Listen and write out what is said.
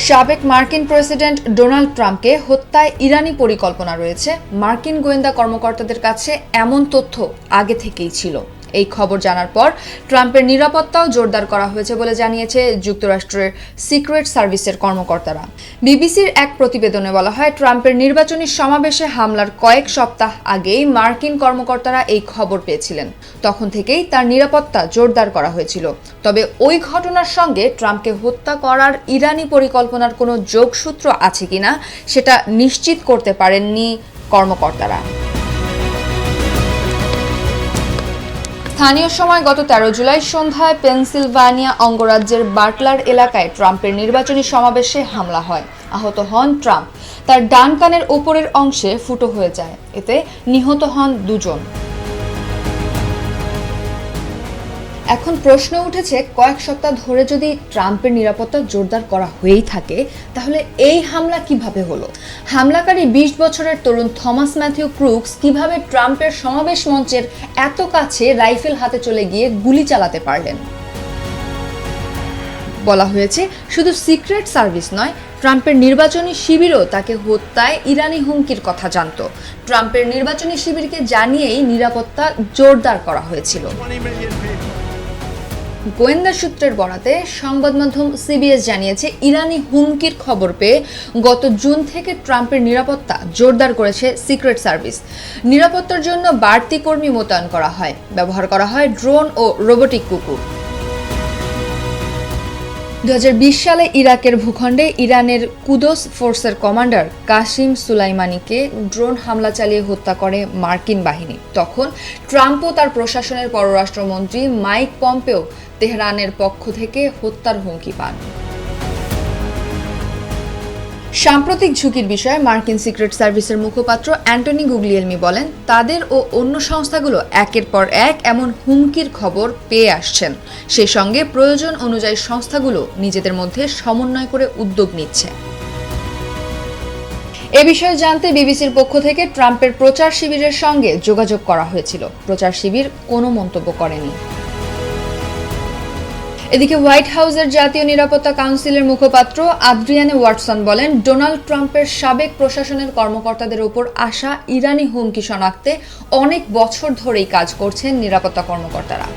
সাবেক মার্কিন president Donald ট্রাম্পকে হত্যায় ইরানি পরিকল্পনা রয়েছে। মার্কিন গোয়েন্দা কর্মকর্তাদের কাছে এমন তথ্য আগে থেকেই ছিল। এই খবর জানার পর ট্রাম্পের নিরাপত্তাও জোরদার করা হয়েছে বলে জানিয়েছে যুক্তরাষ্ট্রের সিক্রেট সার্ভিসের কর্মকর্তারা। বিবিসির এক প্রতিবেদনে বলা হয়, ট্রাম্পের নির্বাচনী সমাবেশে হামলার কয়েক সপ্তাহ আগেই মার্কিন কর্মকর্তারা এই খবর পেয়েছিলেন। তখন থেকেই তার নিরাপত্তা জোরদার করা হয়েছিল। তবে ওই ঘটনার সঙ্গে ট্রাম্পকে হত্যা করার ইরানি পরিকল্পনার কোনো যোগসূত্র আছে কিনা সেটা নিশ্চিত করতে পারেননি কর্মকর্তারা। স্থানীয় সময় গত 13 জুলাই সন্ধ্যায় পেনসিলভানিয়া অঙ্গরাজ্যের বাটলার এলাকায় ট্রাম্পের নির্বাচনী সমাবেশে হামলা হয়। আহত হন ট্রাম্প। তার ডান কানের ওপরের অংশে ফুটো হয়ে যায়। এতে নিহত হন দুজন। এখন প্রশ্ন উঠেছে, কয়েক সপ্তাহ ধরে যদি ট্রাম্পের নিরাপত্তা জোরদার করা হয়েই থাকে, তাহলে এই হামলা কিভাবে হলো? হামলাকারী 20 বছরের তরুণ থমাস ম্যাথিউ ক্রুকস কিভাবে ট্রাম্পের সমাবেশ মঞ্চের এত কাছে রাইফেল হাতে চলে গিয়ে গুলি চালাতে পারলেন? বলা হয়েছে, শুধু সিক্রেট সার্ভিস নয়, ট্রাম্পের নির্বাচনী শিবিরও তাকে হত্যায় ইরানি হুমকির কথা জানত। ট্রাম্পের নির্বাচনী শিবিরকে জানিয়েই নিরাপত্তা জোরদার করা হয়েছিল। গোয়েন্দা সূত্রের বরাতে সংবাদ মাধ্যম সিবিএস জানিয়েছে, ইরানি হুমকির খবর পেয়ে গত জুন থেকে ট্রাম্পের নিরাপত্তা জোরদার করেছে সিক্রেট সার্ভিস। নিরাপত্তার জন্য বাড়তি কর্মী মোতায়েন করা হয়, ব্যবহার করা হয় ড্রোন ও রোবোটিক কুকুর। 2020 সালে ইরাকের ভূখণ্ডে ইরানের কুদস ফোর্সের কমান্ডার কাসিম সুলাইমানিকে ড্রোন হামলা চালিয়ে হত্যা করে মার্কিন বাহিনী। তখন ট্রাম্প ও তার প্রশাসনের পররাষ্ট্রমন্ত্রী মাইক পম্পেও তেহরানের পক্ষ থেকে হত্যার হুমকি পান। সাম্প্রতিক ঝুঁকির বিষয়ে মার্কিন সিক্রেট সার্ভিসের মুখপাত্র অ্যান্টনি গুগলিয়েলমি বলেন, তাদের ও অন্য সংস্থাগুলো একের পর এক এমন হুমকির খবর পেয়ে আসছেন। সেই সঙ্গে প্রয়োজন অনুযায়ী সংস্থাগুলো নিজেদের মধ্যে সমন্বয় করে উদ্যোগ নিচ্ছে। এ বিষয়ে জানতে বিবিসির পক্ষ থেকে ট্রাম্পের প্রচার শিবিরের সঙ্গে যোগাযোগ করা হয়েছিল। প্রচার শিবির কোনো মন্তব্য করেনি। এদিকে হোয়াইট হাউসের জাতীয় নিরাপত্তা কাউন্সিলের মুখপাত্র আদ্রিয়ানে ওয়াটসন বলেন, ডোনাল্ড ট্রাম্পের সাবেক প্রশাসনের কর্মকর্তাদের উপর আসা ইরানি হুমকি শনাক্তে অনেক বছর ধরেই কাজ করছেন নিরাপত্তা কর্মকর্তারা।